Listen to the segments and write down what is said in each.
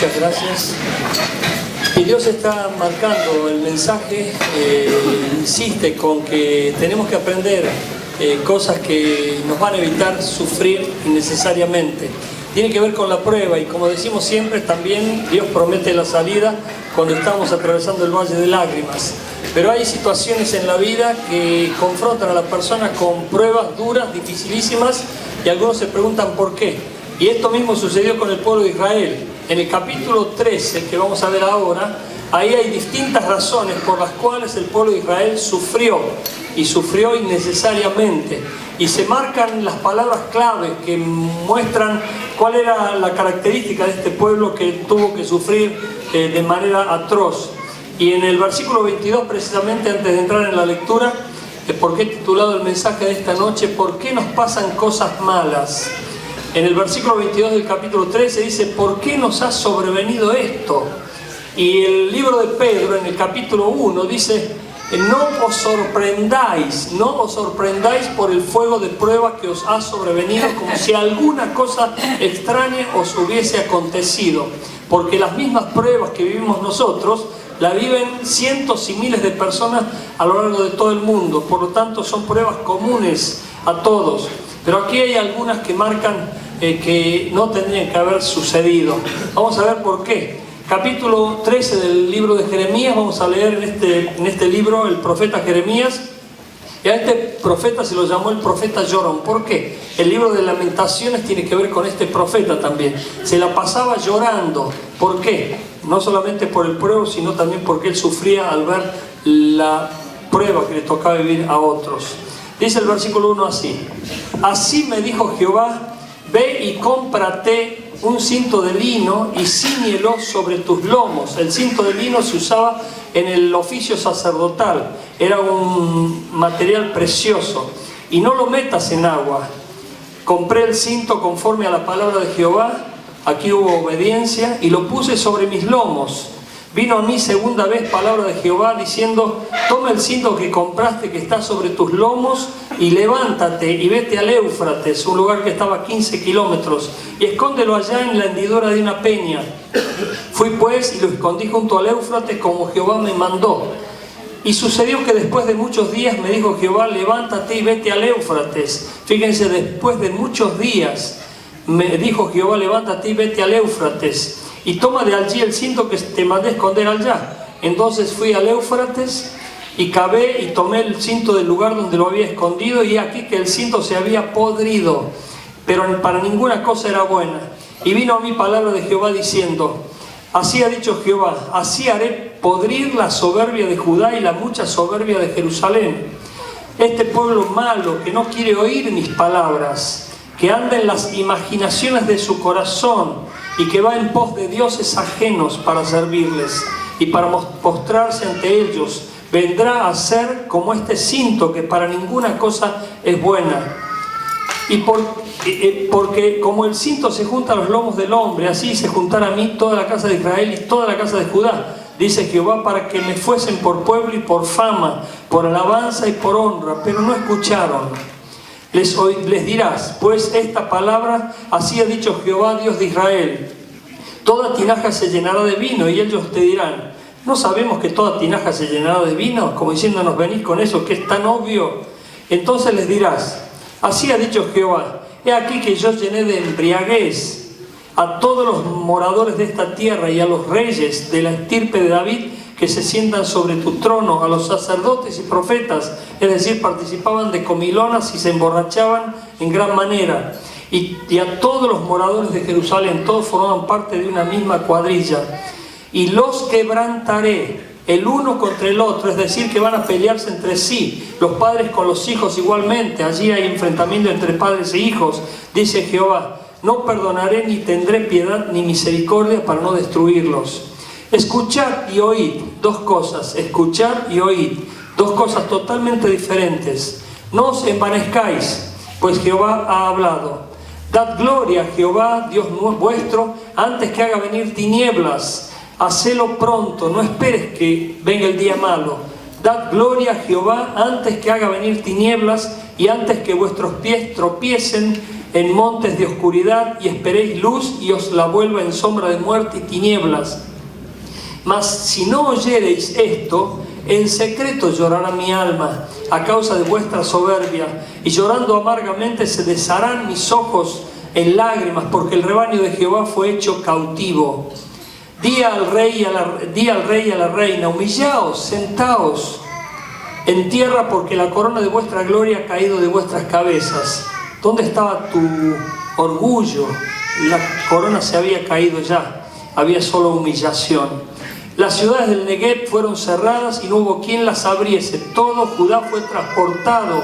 Muchas gracias. Y Dios está marcando el mensaje, insiste con que tenemos que aprender cosas que nos van a evitar sufrir innecesariamente. Tiene que ver con la prueba y, como decimos siempre, también Dios promete la salida cuando estamos atravesando el valle de lágrimas. Pero hay situaciones en la vida que confrontan a la persona con pruebas duras, dificilísimas, y algunos se preguntan por qué. Y esto mismo sucedió con el pueblo de Israel. En el capítulo 13, que vamos a ver ahora, ahí hay distintas razones por las cuales el pueblo de Israel sufrió, y sufrió innecesariamente. Y se marcan las palabras clave que muestran cuál era la característica de este pueblo que tuvo que sufrir de manera atroz. Y en el versículo 22, precisamente antes de entrar en la lectura, porque he titulado el mensaje de esta noche, ¿por qué nos pasan cosas malas? En el versículo 22 del capítulo 13 dice, ¿por qué nos ha sobrevenido esto? Y el libro de Pedro, en el capítulo 1, dice, no os sorprendáis por el fuego de prueba que os ha sobrevenido, como si alguna cosa extraña os hubiese acontecido. Porque las mismas pruebas que vivimos nosotros, la viven cientos y miles de personas a lo largo de todo el mundo. Por lo tanto, son pruebas comunes a todos. Pero aquí hay algunas que marcan que no tendrían que haber sucedido. Vamos a ver por qué. Capítulo 13 del libro de Jeremías, vamos a leer en este libro el profeta Jeremías. Y a este profeta se lo llamó el profeta llorón. ¿Por qué? El libro de Lamentaciones tiene que ver con este profeta también. Se la pasaba llorando. ¿Por qué? No solamente por el pueblo, sino también porque él sufría al ver la prueba que le tocaba vivir a otros. Dice el versículo 1 así. Así me dijo Jehová, ve y cómprate un cinto de lino y cíñelo sobre tus lomos. El cinto de lino se usaba en el oficio sacerdotal. Era un material precioso. Y no lo metas en agua. Compré el cinto conforme a la palabra de Jehová. Aquí hubo obediencia. Y lo puse sobre mis lomos. Vino a mí segunda vez palabra de Jehová diciendo, toma el cinto que compraste que está sobre tus lomos y levántate y vete al Éufrates, un lugar que estaba a 15 kilómetros, y escóndelo allá en la hendidura de una peña. Fui pues y lo escondí junto al Éufrates como Jehová me mandó. Y sucedió que después de muchos días me dijo Jehová, levántate y vete al Éufrates. Fíjense, después de muchos días me dijo Jehová, levántate y vete al Éufrates. Y toma de allí el cinto que te mandé esconder allá. Entonces fui al Éufrates y cavé y tomé el cinto del lugar donde lo había escondido, y aquí que el cinto se había podrido, pero para ninguna cosa era buena. Y vino a mí palabra de Jehová diciendo, así ha dicho Jehová, así haré podrir la soberbia de Judá y la mucha soberbia de Jerusalén. Este pueblo malo que no quiere oír mis palabras, que anda en las imaginaciones de su corazón y que va en pos de dioses ajenos para servirles y para postrarse ante ellos, vendrá a ser como este cinto que para ninguna cosa es buena. Y porque como el cinto se junta a los lomos del hombre, así se juntará a mí toda la casa de Israel y toda la casa de Judá, dice Jehová, para que me fuesen por pueblo y por fama, por alabanza y por honra, pero no escucharon. Les dirás, pues esta palabra, así ha dicho Jehová, Dios de Israel, toda tinaja se llenará de vino, y ellos te dirán, ¿no sabemos que toda tinaja se llenará de vino? Como diciéndonos, venís con eso que es tan obvio. Entonces les dirás, así ha dicho Jehová, he aquí que yo llené de embriaguez a todos los moradores de esta tierra y a los reyes de la estirpe de David que se sientan sobre tu trono, a los sacerdotes y profetas, es decir, participaban de comilonas y se emborrachaban en gran manera, y a todos los moradores de Jerusalén, todos formaban parte de una misma cuadrilla, y los quebrantaré el uno contra el otro, es decir, que van a pelearse entre sí, los padres con los hijos igualmente, allí hay enfrentamiento entre padres e hijos, dice Jehová, no perdonaré ni tendré piedad ni misericordia para no destruirlos. Escuchad y oíd, dos cosas, escuchad y oíd, dos cosas totalmente diferentes. No os envanezcáis, pues Jehová ha hablado. Dad gloria a Jehová, Dios vuestro, antes que haga venir tinieblas. Hacelo pronto, no esperes que venga el día malo. Dad gloria a Jehová antes que haga venir tinieblas y antes que vuestros pies tropiecen en montes de oscuridad y esperéis luz y os la vuelva en sombra de muerte y tinieblas. Mas si no oyereis esto, en secreto llorará mi alma a causa de vuestra soberbia, y llorando amargamente se desharán mis ojos en lágrimas, porque el rebaño de Jehová fue hecho cautivo. Di al rey y a la reina: humillaos, sentaos en tierra, porque la corona de vuestra gloria ha caído de vuestras cabezas. ¿Dónde estaba tu orgullo? La corona se había caído ya, había solo humillación. Las ciudades del Negev fueron cerradas y no hubo quien las abriese. Todo Judá fue transportado,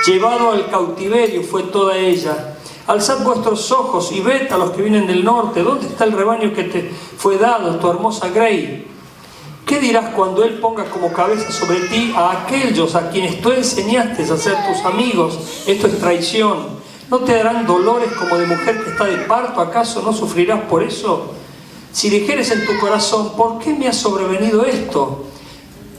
llevado al cautiverio fue toda ella. Alzad vuestros ojos y ved a los que vienen del norte. ¿Dónde está el rebaño que te fue dado, tu hermosa grey? ¿Qué dirás cuando él ponga como cabeza sobre ti a aquellos a quienes tú enseñaste a ser tus amigos? Esto es traición. ¿No te darán dolores como de mujer que está de parto? ¿Acaso no sufrirás por eso? Si dijeres en tu corazón: ¿por qué me ha sobrevenido esto?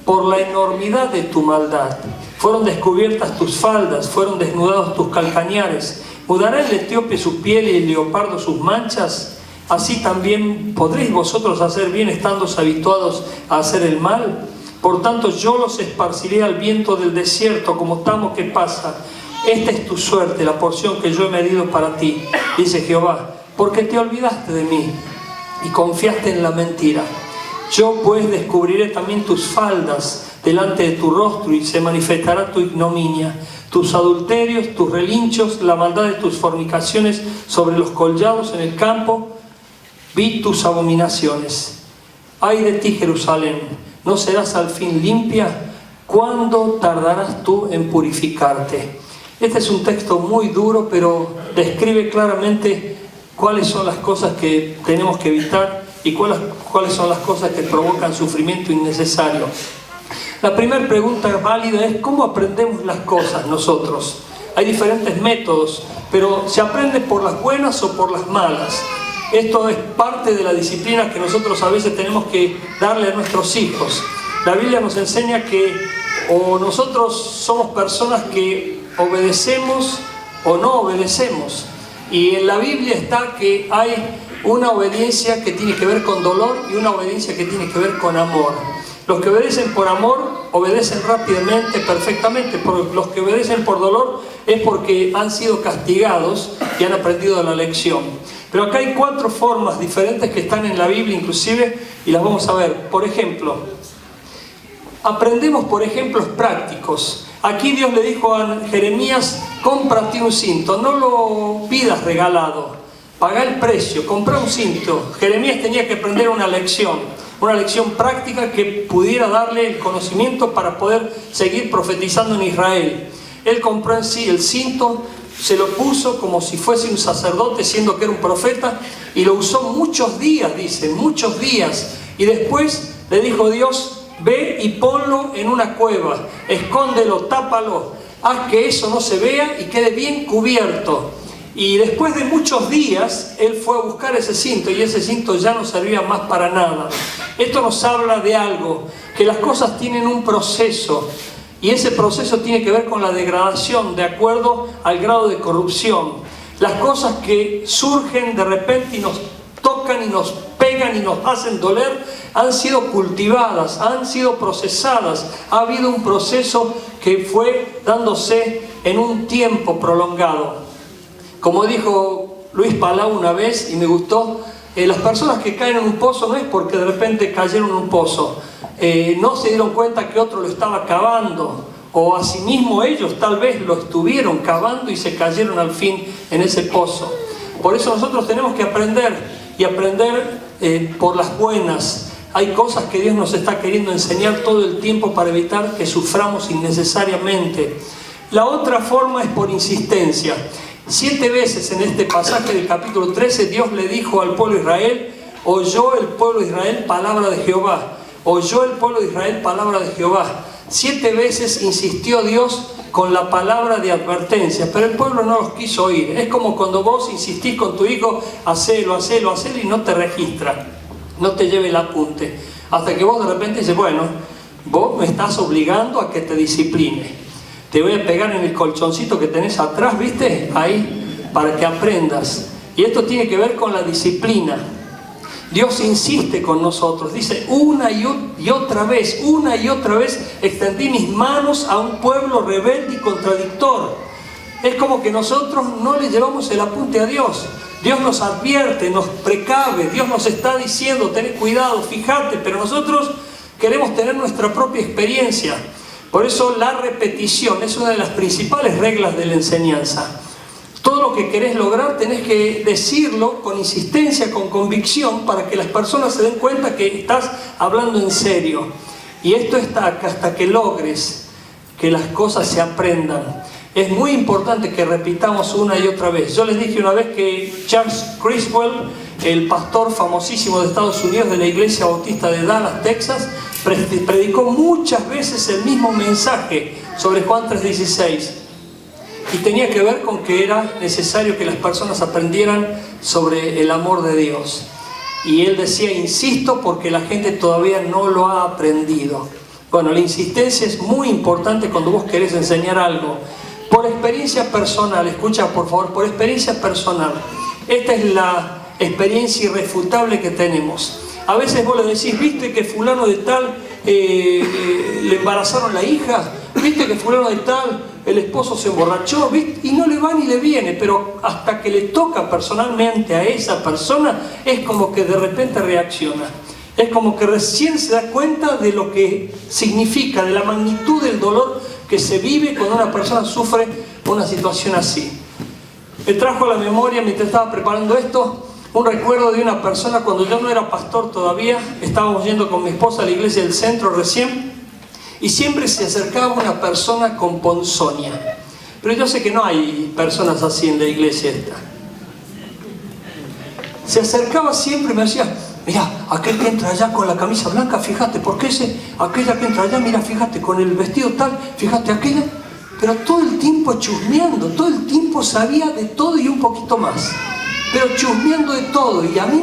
Por la enormidad de tu maldad. Fueron descubiertas tus faldas, fueron desnudados tus calcañares. ¿Mudará el etíope su piel y el leopardo sus manchas? Así también podréis vosotros hacer bien estando habituados a hacer el mal. Por tanto yo los esparciré al viento del desierto como tamo que pasa. Esta es tu suerte, la porción que yo he medido para ti, dice Jehová, porque te olvidaste de mí y confiaste en la mentira. Yo pues descubriré también tus faldas delante de tu rostro, y se manifestará tu ignominia, tus adulterios, tus relinchos, la maldad de tus fornicaciones sobre los collados en el campo. Vi tus abominaciones. Ay de ti, Jerusalén, ¿no serás al fin limpia? ¿Cuándo tardarás tú en purificarte? Este es un texto muy duro, pero describe claramente cuáles son las cosas que tenemos que evitar y cuáles son las cosas que provocan sufrimiento innecesario. La primera pregunta válida es: ¿cómo aprendemos las cosas nosotros? Hay diferentes métodos, pero ¿se aprende por las buenas o por las malas? Esto es parte de la disciplina que nosotros a veces tenemos que darle a nuestros hijos. La Biblia nos enseña que o nosotros somos personas que obedecemos o no obedecemos. Y en la Biblia está que hay una obediencia que tiene que ver con dolor y una obediencia que tiene que ver con amor. Los que obedecen por amor obedecen rápidamente, perfectamente. Los que obedecen por dolor es porque han sido castigados y han aprendido la lección. Pero acá hay 4 formas diferentes que están en la Biblia inclusive, y las vamos a ver. Por ejemplo, aprendemos por ejemplos prácticos. Aquí Dios le dijo a Jeremías: cómprate un cinto, no lo pidas regalado, paga el precio, compra un cinto. Jeremías tenía que aprender una lección práctica que pudiera darle el conocimiento para poder seguir profetizando en Israel. Él compró en sí el cinto, se lo puso como si fuese un sacerdote, siendo que era un profeta, y lo usó muchos días, dice, muchos días. Y después le dijo Dios: ve y ponlo en una cueva, escóndelo, tápalo, haz que eso no se vea y quede bien cubierto. Y después de muchos días, él fue a buscar ese cinto, y ese cinto ya no servía más para nada. Esto nos habla de algo, que las cosas tienen un proceso, y ese proceso tiene que ver con la degradación de acuerdo al grado de corrupción. Las cosas que surgen de repente y nos tocan y nos pegan y nos hacen doler, han sido cultivadas, han sido procesadas. Ha habido un proceso que fue dándose en un tiempo prolongado. Como dijo Luis Palau una vez, y me gustó, las personas que caen en un pozo no es porque de repente cayeron en un pozo, no se dieron cuenta que otro lo estaba cavando, o asimismo ellos tal vez lo estuvieron cavando y se cayeron al fin en ese pozo. Por eso nosotros tenemos que aprender, y aprender por las buenas. Hay cosas que Dios nos está queriendo enseñar todo el tiempo para evitar que suframos innecesariamente. La otra forma es por insistencia. 7 veces en este pasaje del capítulo 13 Dios le dijo al pueblo de Israel: oyó el pueblo de Israel palabra de Jehová. Oyó el pueblo de Israel palabra de Jehová. 7 veces insistió Dios con la palabra de advertencia, pero el pueblo no los quiso oír. Es como cuando vos insistís con tu hijo: hacelo, y no te registra, no te lleve el apunte, hasta que vos de repente dices: bueno, vos me estás obligando a que te discipline, te voy a pegar en el colchoncito que tenés atrás, ¿viste? Ahí para que aprendas. Y esto tiene que ver con la disciplina. Dios insiste con nosotros, dice una y otra vez, extendí mis manos a un pueblo rebelde y contradictor. Es como que nosotros no le llevamos el apunte a Dios. Dios nos advierte, nos precave, Dios nos está diciendo, ten cuidado, fíjate, pero nosotros queremos tener nuestra propia experiencia. Por eso la repetición es una de las principales reglas de la enseñanza. Todo lo que querés lograr tenés que decirlo con insistencia, con convicción, para que las personas se den cuenta que estás hablando en serio. Y esto está hasta que logres que las cosas se aprendan. Es muy importante que repitamos una y otra vez. Yo les dije una vez que Charles Criswell, el pastor famosísimo de Estados Unidos de la Iglesia Bautista de Dallas, Texas, predicó muchas veces el mismo mensaje sobre Juan 3:16. Y tenía que ver con que era necesario que las personas aprendieran sobre el amor de Dios. Y él decía, insisto, porque la gente todavía no lo ha aprendido. Bueno, la insistencia es muy importante cuando vos querés enseñar algo. Por experiencia personal, escucha por favor, por experiencia personal. Esta es la experiencia irrefutable que tenemos. A veces vos le decís, ¿viste que fulano de tal le embarazaron la hija? ¿Viste que fulano de tal el esposo se emborrachó? ¿Viste? Y no le va ni le viene, pero hasta que le toca personalmente a esa persona, es como que de repente reacciona. Es como que recién se da cuenta de lo que significa, de la magnitud del dolor que se vive cuando una persona sufre una situación así. Me trajo a la memoria, mientras estaba preparando esto, un recuerdo de una persona cuando yo no era pastor todavía. Estábamos yendo con mi esposa a la iglesia del centro recién, y siempre se acercaba una persona con ponzoña. Pero yo sé que no hay personas así en la iglesia esta. Se acercaba siempre y me decía, mira, aquel que entra allá con la camisa blanca, fíjate, porque aquella que entra allá, mira, fíjate, con el vestido tal, fíjate aquella. Pero todo el tiempo chusmeando, todo el tiempo sabía de todo y un poquito más. Pero chusmeando de todo. Y a mí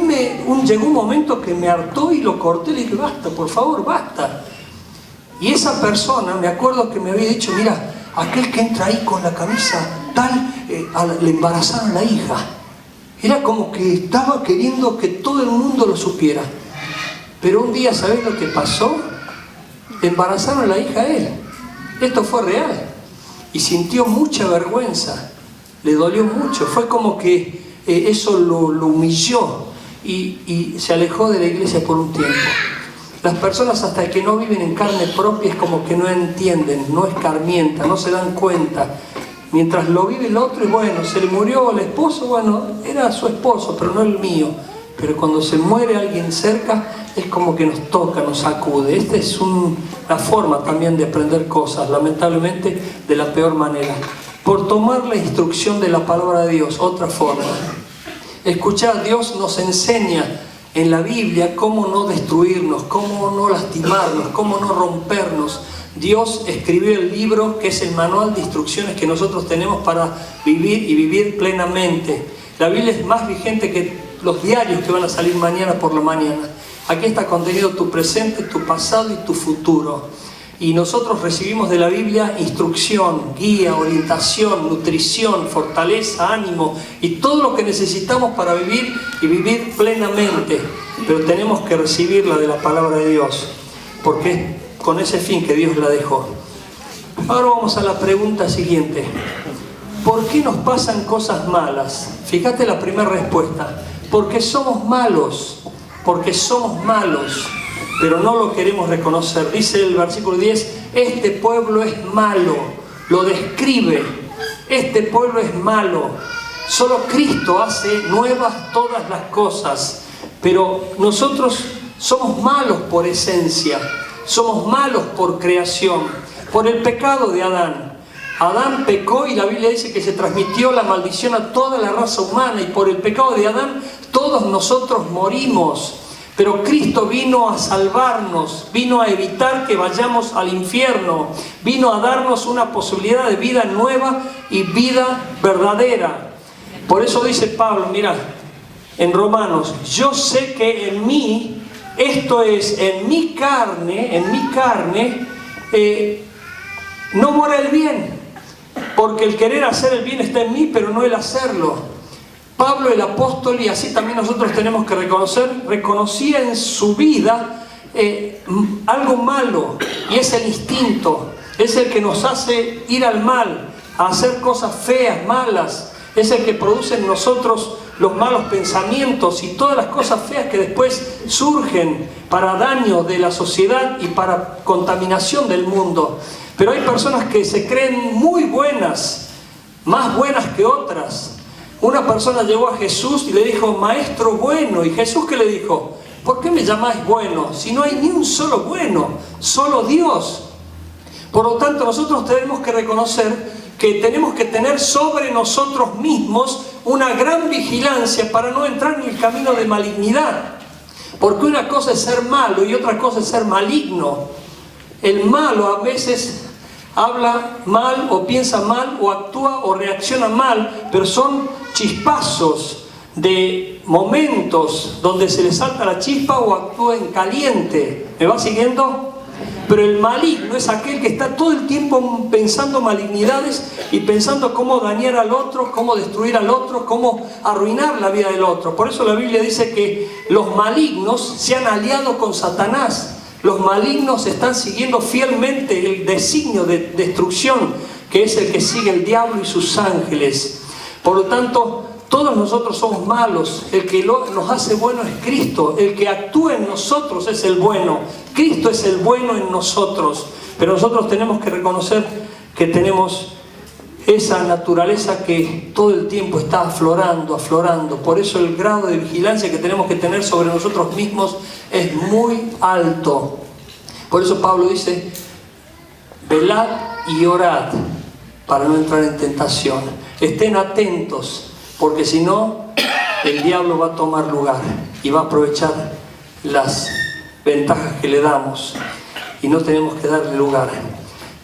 llegó un momento que me hartó y lo corté y le dije, basta, por favor, basta. Y esa persona, me acuerdo que me había dicho, mira, aquel que entra ahí con la camisa tal, le embarazaron la hija. Era como que estaba queriendo que todo el mundo lo supiera. Pero un día, ¿sabés lo que pasó? Le embarazaron la hija a él. Esto fue real. Y sintió mucha vergüenza. Le dolió mucho. Fue como que eso lo humilló. Y se alejó de la iglesia por un tiempo. Las personas hasta que no viven en carne propia es como que no entienden, no escarmientan, no se dan cuenta. Mientras lo vive el otro, y bueno, se le murió el esposo, bueno, era su esposo, pero no el mío. Pero cuando se muere alguien cerca, es como que nos toca, nos sacude. Esta es una forma también de aprender cosas, lamentablemente de la peor manera. Por tomar la instrucción de la palabra de Dios, otra forma. Escuchad, Dios nos enseña en la Biblia cómo no destruirnos, cómo no lastimarnos, cómo no rompernos. Dios escribió el libro que es el manual de instrucciones que nosotros tenemos para vivir y vivir plenamente. La Biblia es más vigente que los diarios que van a salir mañana por la mañana. Aquí está contenido tu presente, tu pasado y tu futuro. Y nosotros recibimos de la Biblia instrucción, guía, orientación, nutrición, fortaleza, ánimo y todo lo que necesitamos para vivir y vivir plenamente. Pero tenemos que recibirla de la palabra de Dios, porque es con ese fin que Dios la dejó. Ahora vamos a la pregunta siguiente. ¿Por qué nos pasan cosas malas? Fíjate la primera respuesta. Porque somos malos. Porque somos malos. Pero no lo queremos reconocer. Dice el versículo 10, este pueblo es malo. Lo describe. Este pueblo es malo. Solo Cristo hace nuevas todas las cosas. Pero nosotros somos malos por esencia. Somos malos por creación. Por el pecado de Adán. Adán pecó y la Biblia dice que se transmitió la maldición a toda la raza humana. Y por el pecado de Adán todos nosotros morimos. Pero Cristo vino a salvarnos, vino a evitar que vayamos al infierno, vino a darnos una posibilidad de vida nueva y vida verdadera. Por eso dice Pablo, mira, en Romanos, yo sé que en mí, esto es, en mi carne, no mora el bien. porque el querer hacer el bien está en mí, pero no el hacerlo. Pablo el apóstol, y así también nosotros tenemos que reconocer, reconocía en su vida algo malo, y es el instinto, es el que nos hace ir al mal, a hacer cosas feas, malas, es el que produce en nosotros los malos pensamientos y todas las cosas feas que después surgen para daño de la sociedad y para contaminación del mundo. Pero hay personas que se creen muy buenas, más buenas que otras. Una persona llegó a Jesús y le dijo, maestro bueno, y Jesús ¿qué le dijo? ¿Por qué me llamáis bueno? Si no hay ni un solo bueno, solo Dios. Por lo tanto, nosotros tenemos que reconocer que tenemos que tener sobre nosotros mismos una gran vigilancia para no entrar en el camino de malignidad. Porque una cosa es ser malo y otra cosa es ser maligno. El malo a veces habla mal o piensa mal o actúa o reacciona mal, pero son chispazos de momentos donde se le salta la chispa o actúa en caliente. ¿Me va siguiendo? Pero el maligno es aquel que está todo el tiempo pensando malignidades y pensando cómo dañar al otro, cómo destruir al otro, cómo arruinar la vida del otro. Por eso la Biblia dice que los malignos se han aliado con Satanás. Los malignos están siguiendo fielmente el designio de destrucción, que es el que sigue el diablo y sus ángeles. Por lo tanto, todos nosotros somos malos. El que nos hace bueno es Cristo. El que actúa en nosotros es el bueno. Cristo es el bueno en nosotros. Pero nosotros tenemos que reconocer que tenemos esa naturaleza que todo el tiempo está aflorando, aflorando. Por eso el grado de vigilancia que tenemos que tener sobre nosotros mismos es muy alto. Por eso Pablo dice, velad y orad para no entrar en tentación. Estén atentos, porque si no, el diablo va a tomar lugar y va a aprovechar las ventajas que le damos y no tenemos que darle lugar.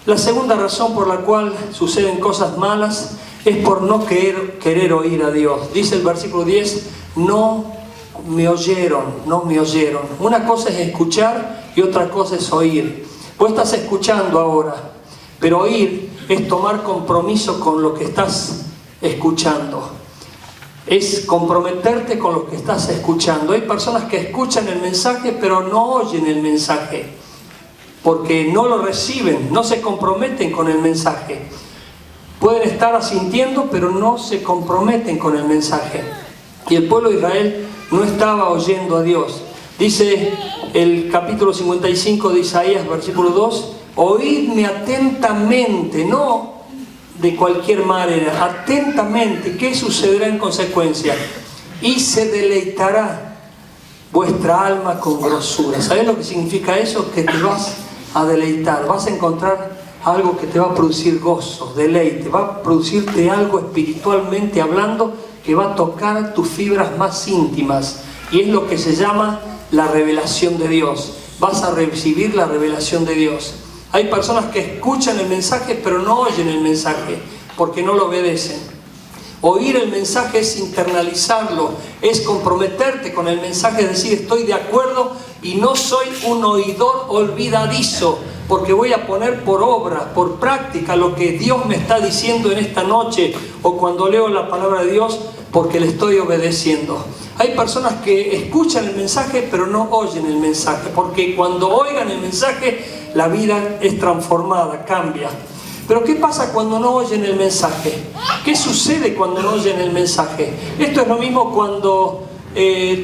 La segunda razón por la cual suceden cosas malas es por no querer oír a Dios. Dice el versículo 10, no me oyeron. Una cosa es escuchar y otra cosa es oír. Vos estás escuchando ahora, pero oír es tomar compromiso con lo que estás escuchando. Es comprometerte con lo que estás escuchando. Hay personas que escuchan el mensaje pero no oyen el mensaje, porque no lo reciben, no se comprometen con el mensaje. Pueden estar asintiendo pero no se comprometen con el mensaje. Y el pueblo de Israel no estaba oyendo a Dios. Dice el capítulo 55 de Isaías, versículo 2, oídme atentamente, no de cualquier manera, atentamente. ¿Qué sucederá en consecuencia? Y se deleitará vuestra alma con grosura. ¿Sabes lo que significa eso? Que te vas a deleitar, vas a encontrar algo que te va a producir gozo, deleite, va a producirte algo espiritualmente hablando que va a tocar tus fibras más íntimas, y es lo que se llama la revelación de Dios. Vas a recibir la revelación de Dios. Hay personas que escuchan el mensaje pero no oyen el mensaje porque no lo obedecen. Oír el mensaje es internalizarlo, es comprometerte con el mensaje, es decir, estoy de acuerdo y no soy un oidor olvidadizo, porque voy a poner por obra, por práctica lo que Dios me está diciendo en esta noche, o cuando leo la palabra de Dios, porque le estoy obedeciendo. Hay personas que escuchan el mensaje pero no oyen el mensaje, porque cuando oigan el mensaje la vida es transformada, cambia. Pero ¿qué pasa cuando no oyen el mensaje? ¿Qué sucede cuando no oyen el mensaje? Esto es lo mismo cuando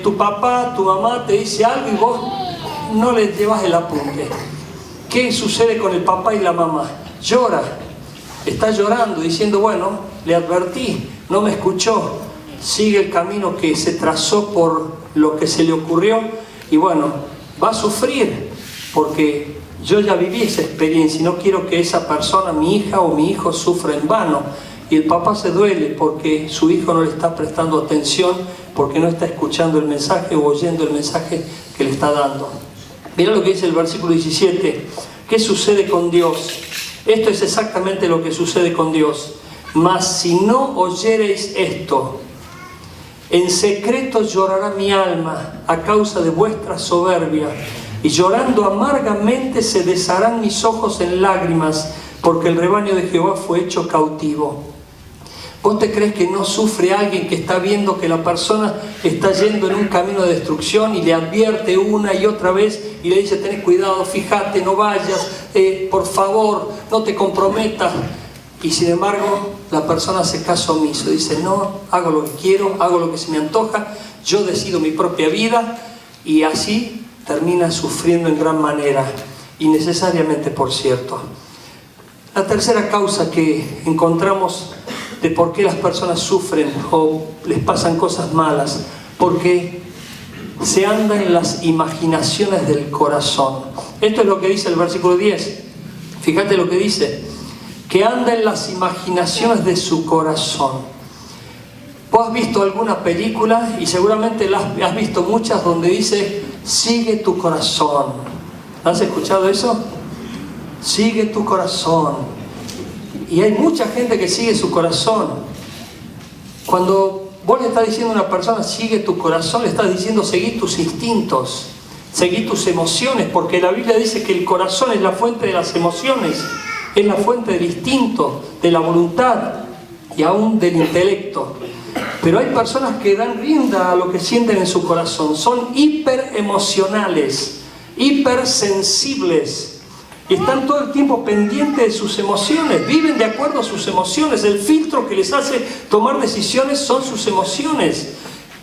tu papá, tu mamá te dice algo y vos no le llevas el apunte. ¿Qué sucede con el papá y la mamá? Llora, está llorando, diciendo, bueno, le advertí, no me escuchó, sigue el camino que se trazó por lo que se le ocurrió, y bueno, va a sufrir, porque yo ya viví esa experiencia y no quiero que esa persona, mi hija o mi hijo, sufra en vano. Y el papá se duele porque su hijo no le está prestando atención, porque no está escuchando el mensaje o oyendo el mensaje que le está dando. Mira lo que dice el versículo 17. ¿Qué sucede con Dios? Esto es exactamente lo que sucede con Dios. Mas si no oyereis esto, en secreto llorará mi alma a causa de vuestra soberbia, y llorando amargamente se desharán mis ojos en lágrimas, porque el rebaño de Jehová fue hecho cautivo. ¿Vos te crees que no sufre alguien que está viendo que la persona está yendo en un camino de destrucción y le advierte una y otra vez y le dice: tenés cuidado, fíjate, no vayas, por favor, no te comprometas? Y sin embargo, la persona hace caso omiso, dice: no, hago lo que quiero, hago lo que se me antoja, yo decido mi propia vida, y así termina sufriendo en gran manera, innecesariamente, por cierto. La tercera causa que encontramos de por qué las personas sufren o les pasan cosas malas, porque se anda en las imaginaciones del corazón. Esto es lo que dice el versículo 10. Fíjate lo que dice: que anda en las imaginaciones de su corazón. Vos has visto alguna película, y seguramente has visto muchas, donde dice: sigue tu corazón. ¿Has escuchado eso? Sigue tu corazón. Y hay mucha gente que sigue su corazón. Cuando vos le estás diciendo a una persona: sigue tu corazón, le estás diciendo: seguí tus instintos, seguí tus emociones, porque la Biblia dice que el corazón es la fuente de las emociones, es la fuente del instinto, de la voluntad y aún del intelecto. Pero hay personas que dan rienda a lo que sienten en su corazón, son hiperemocionales, hipersensibles, y están todo el tiempo pendientes de sus emociones, viven de acuerdo a sus emociones. El filtro que les hace tomar decisiones son sus emociones,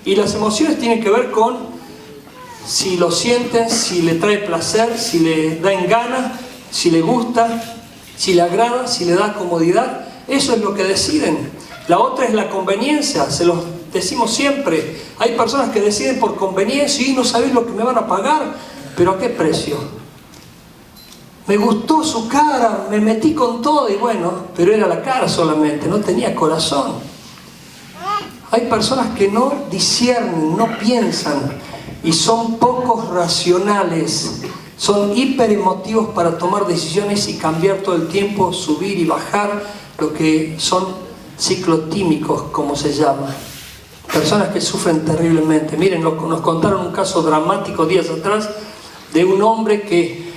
y las emociones tienen que ver con si lo sienten, si le trae placer, si le da en gana, si le gusta, si le agrada, si le da comodidad. Eso es lo que deciden. La otra es la conveniencia, se los decimos siempre. Hay personas que deciden por conveniencia: y no sabés lo que me van a pagar, pero ¿a qué precio? Me gustó su cara, me metí con todo, y bueno, pero era la cara solamente, no tenía corazón. Hay personas que no disciernen, no piensan, y son pocos racionales. Son hiperemotivos para tomar decisiones y cambiar todo el tiempo, subir y bajar, lo que son ciclotímicos, como se llama. Personas que sufren terriblemente. Miren, nos contaron un caso dramático días atrás de un hombre que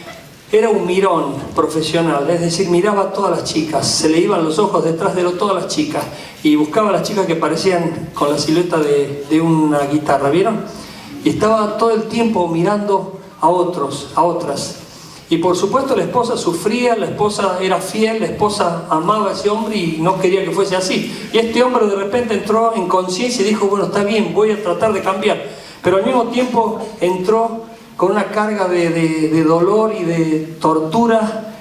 era un mirón profesional, es decir, miraba a todas las chicas, se le iban los ojos detrás de todas las chicas, y buscaba a las chicas que parecían con la silueta de una guitarra, ¿vieron? Y estaba todo el tiempo mirando a otros, a otras. Y por supuesto la esposa sufría, la esposa era fiel, la esposa amaba a ese hombre y no quería que fuese así. Y este hombre de repente entró en conciencia y dijo: bueno, está bien, voy a tratar de cambiar. Pero al mismo tiempo entró con una carga de dolor y de tortura,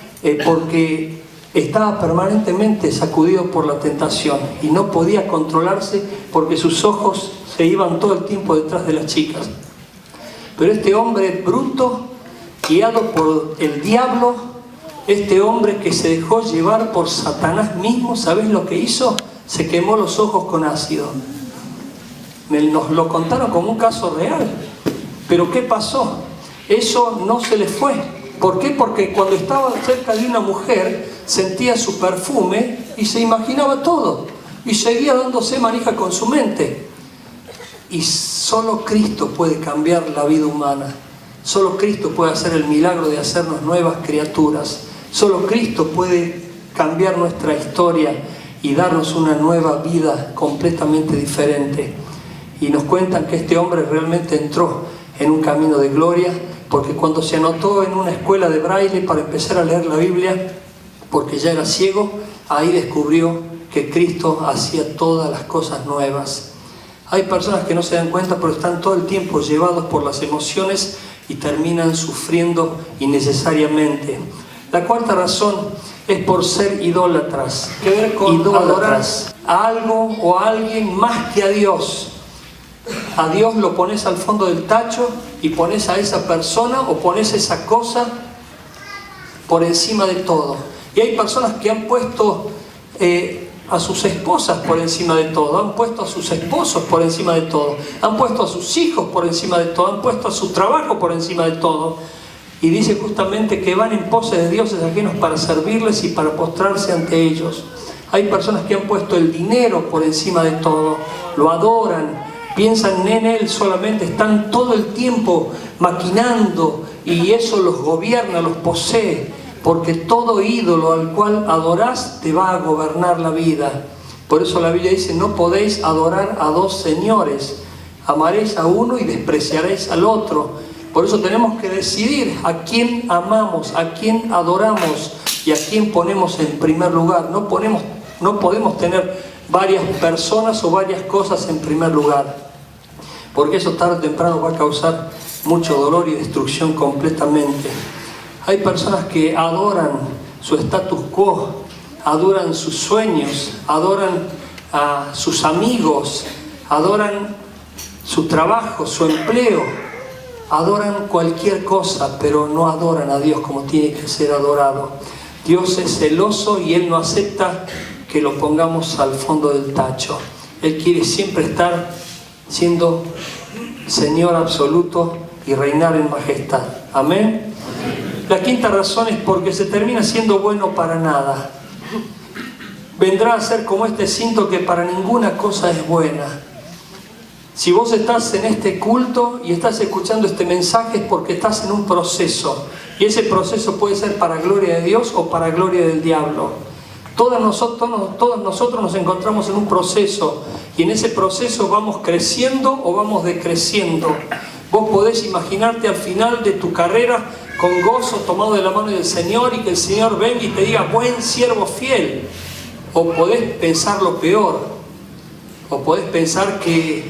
porque estaba permanentemente sacudido por la tentación y no podía controlarse, porque sus ojos se iban todo el tiempo detrás de las chicas. Pero este hombre bruto, guiado por el diablo, este hombre que se dejó llevar por Satanás mismo, ¿sabés lo que hizo? Se quemó los ojos con ácido. Nos lo contaron como un caso real. Pero ¿qué pasó? Eso no se le fue. ¿Por qué? Porque cuando estaba cerca de una mujer sentía su perfume y se imaginaba todo, y seguía dándose manija con su mente. Y solo Cristo puede cambiar la vida humana. Solo Cristo puede hacer el milagro de hacernos nuevas criaturas. Solo Cristo puede cambiar nuestra historia y darnos una nueva vida completamente diferente. Y nos cuentan que este hombre realmente entró en un camino de gloria, porque cuando se anotó en una escuela de braille para empezar a leer la Biblia, porque ya era ciego, ahí descubrió que Cristo hacía todas las cosas nuevas. Hay personas que no se dan cuenta, pero están todo el tiempo llevados por las emociones y terminan sufriendo innecesariamente. La cuarta razón es por ser idólatras. Que ver con adorar a algo o a alguien más que a Dios. A Dios lo pones al fondo del tacho y pones a esa persona o pones esa cosa por encima de todo. Y hay personas que han puesto a sus esposas por encima de todo, han puesto a sus esposos por encima de todo, han puesto a sus hijos por encima de todo, han puesto a su trabajo por encima de todo. Y dice justamente que van en pos de dioses ajenos para servirles y para postrarse ante ellos. Hay personas que han puesto el dinero por encima de todo, lo adoran, piensan en él solamente, están todo el tiempo maquinando y eso los gobierna, los posee. porque todo ídolo al cual adorás te va a gobernar la vida. Por eso la Biblia dice, no podéis adorar a dos señores, amaréis a uno y despreciaréis al otro. Por eso tenemos que decidir a quién amamos, a quién adoramos y a quién ponemos en primer lugar. No podemos tener varias personas o varias cosas en primer lugar, porque eso tarde o temprano va a causar mucho dolor y destrucción completamente. Hay personas que adoran su status quo, adoran sus sueños, adoran a sus amigos, adoran su trabajo, su empleo, adoran cualquier cosa, pero no adoran a Dios como tiene que ser adorado. Dios es celoso y Él no acepta que lo pongamos al fondo del tacho. Él quiere siempre estar siendo Señor absoluto y reinar en majestad. Amén. La quinta razón es porque se termina siendo bueno para nada. Vendrá a ser como este cinto que para ninguna cosa es buena. Si vos estás en este culto y estás escuchando este mensaje es porque estás en un proceso. Y ese proceso puede ser para gloria de Dios o para gloria del diablo. Todos nosotros nos encontramos en un proceso. Y en ese proceso vamos creciendo o vamos decreciendo. Vos podés imaginarte al final de tu carrera con gozo tomado de la mano del Señor y que el Señor venga y te diga, buen siervo fiel. O podés pensar lo peor. O podés pensar que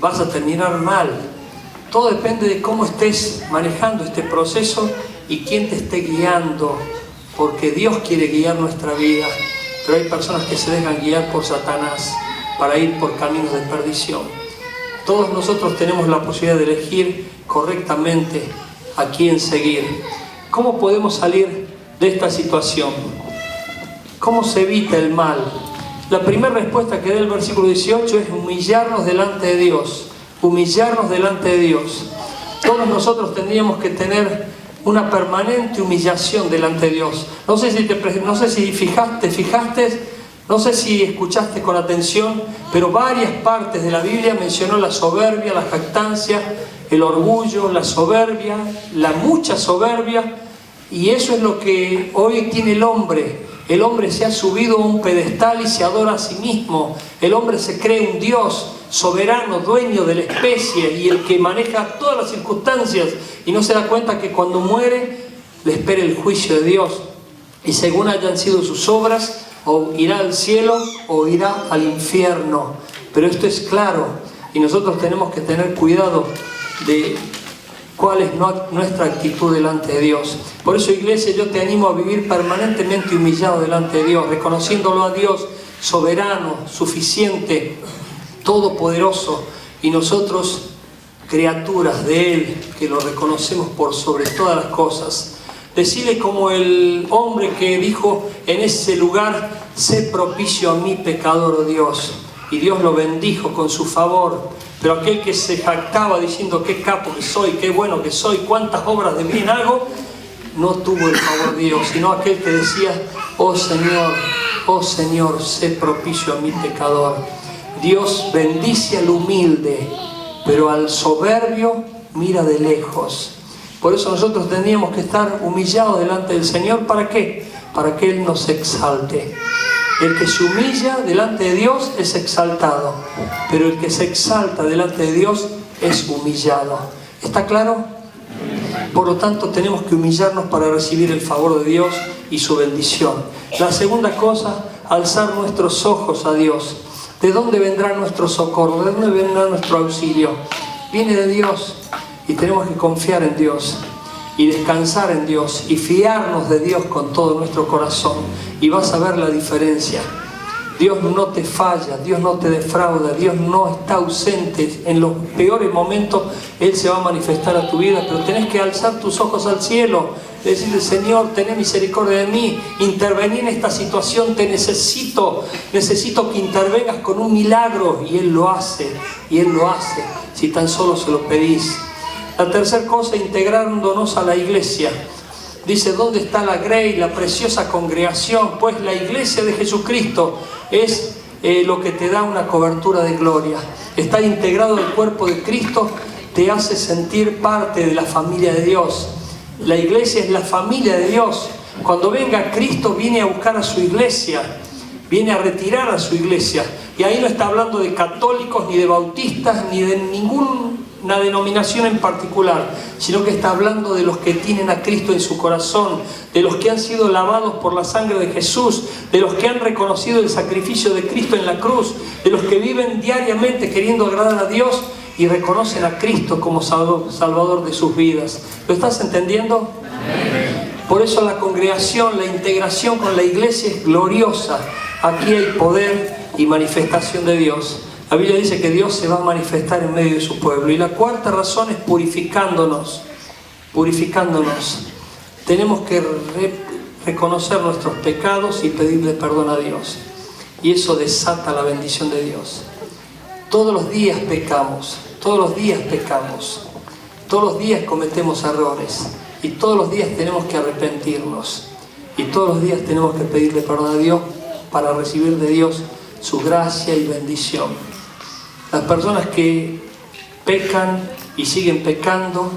vas a terminar mal. Todo depende de cómo estés manejando este proceso y quién te esté guiando. Porque Dios quiere guiar nuestra vida. Pero hay personas que se dejan guiar por Satanás para ir por caminos de perdición. Todos nosotros tenemos la posibilidad de elegir correctamente a quién seguir. ¿Cómo podemos salir de esta situación? ¿Cómo se evita el mal? La primera respuesta que da el versículo 18 es humillarnos delante de Dios. Humillarnos delante de Dios. Todos nosotros tendríamos que tener una permanente humillación delante de Dios. No sé si fijaste, no sé si escuchaste con atención, pero varias partes de la Biblia mencionó la soberbia, la jactancia, el orgullo, la soberbia, la mucha soberbia, y eso es lo que hoy tiene el hombre. El hombre se ha subido a un pedestal y se adora a sí mismo. El hombre se cree un Dios soberano, dueño de la especie y el que maneja todas las circunstancias y no se da cuenta que cuando muere le espera el juicio de Dios. Y según hayan sido sus obras, o irá al cielo o irá al infierno. Pero esto es claro y nosotros tenemos que tener cuidado de cuál es nuestra actitud delante de Dios. Por eso, iglesia, yo te animo a vivir permanentemente humillado delante de Dios, reconociéndolo a Dios soberano, suficiente, todopoderoso, y nosotros criaturas de Él, que lo reconocemos por sobre todas las cosas. Decirle como el hombre que dijo en ese lugar, sé propicio a mí pecador, oh Dios. Y Dios lo bendijo con su favor. Pero aquel que se jactaba diciendo qué capo que soy, qué bueno que soy, cuántas obras de bien hago, no tuvo el favor de Dios, sino aquel que decía, oh Señor, sé propicio a mi pecador. Dios bendice al humilde, pero al soberbio mira de lejos. Por eso nosotros tendríamos que estar humillados delante del Señor. ¿Para qué? Para que Él nos exalte. El que se humilla delante de Dios es exaltado, pero el que se exalta delante de Dios es humillado. ¿Está claro? Por lo tanto, tenemos que humillarnos para recibir el favor de Dios y su bendición. La segunda cosa, alzar nuestros ojos a Dios. ¿De dónde vendrá nuestro socorro? ¿De dónde vendrá nuestro auxilio? Viene de Dios y tenemos que confiar en Dios y descansar en Dios y fiarnos de Dios con todo nuestro corazón, y vas a ver la diferencia. Dios no te falla, Dios no te defrauda, Dios no está ausente. En los peores momentos Él se va a manifestar a tu vida, pero tenés que alzar tus ojos al cielo, decirle, Señor, ten misericordia de mí, intervení en esta situación, te necesito que intervengas con un milagro, y Él lo hace, si tan solo se lo pedís. La tercera cosa, integrándonos a la iglesia. Dice, ¿dónde está la grey, la preciosa congregación? Pues la iglesia de Jesucristo es lo que te da una cobertura de gloria. Estar integrado al cuerpo de Cristo te hace sentir parte de la familia de Dios. La iglesia es la familia de Dios. Cuando venga Cristo, viene a buscar a su iglesia, viene a retirar a su iglesia. Y ahí no está hablando de católicos, ni de bautistas, ni de ninguna denominación en particular, sino que está hablando de los que tienen a Cristo en su corazón, de los que han sido lavados por la sangre de Jesús, de los que han reconocido el sacrificio de Cristo en la cruz, de los que viven diariamente queriendo agradar a Dios y reconocen a Cristo como Salvador de sus vidas. ¿Lo estás entendiendo? Por eso la congregación, la integración con la iglesia es gloriosa. Aquí hay poder y manifestación de Dios. La Biblia dice que Dios se va a manifestar en medio de su pueblo. Y la cuarta razón es purificándonos. Purificándonos. Tenemos que reconocer nuestros pecados y pedirle perdón a Dios. Y eso desata la bendición de Dios. Todos los días pecamos. Todos los días pecamos. Todos los días cometemos errores. Y todos los días tenemos que arrepentirnos. Y todos los días tenemos que pedirle perdón a Dios para recibir de Dios su gracia y bendición. Las personas que pecan y siguen pecando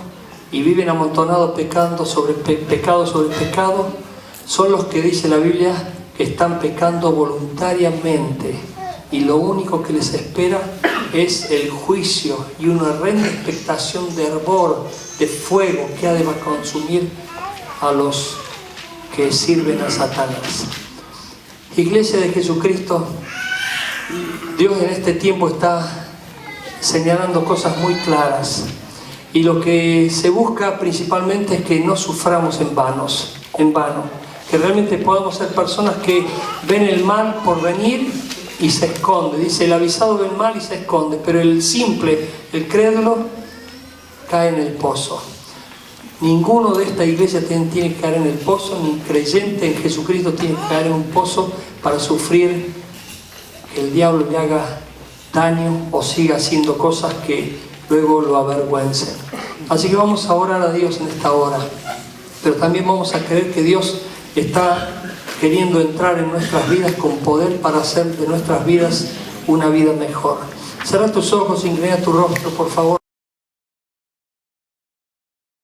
y viven amontonados pecado sobre pecado, son los que dice la Biblia que están pecando voluntariamente y lo único que les espera es el juicio y una horrenda expectación de hervor, de fuego que ha de consumir a los que sirven a Satanás. Iglesia de Jesucristo, Dios en este tiempo está señalando cosas muy claras y lo que se busca principalmente es que no suframos en vano, que realmente podamos ser personas que ven el mal por venir y se esconde. Dice, el avisado ve el mal y se esconde, pero el simple, el crédulo, cae en el pozo. Ninguno de esta iglesia tiene que caer en el pozo, ni creyente en Jesucristo tiene que caer en un pozo para sufrir que el diablo le haga daño o siga haciendo cosas que luego lo avergüencen. Así que vamos a orar a Dios en esta hora, pero también vamos a creer que Dios está queriendo entrar en nuestras vidas con poder para hacer de nuestras vidas una vida mejor. Cierra tus ojos, inclina tu rostro, por favor.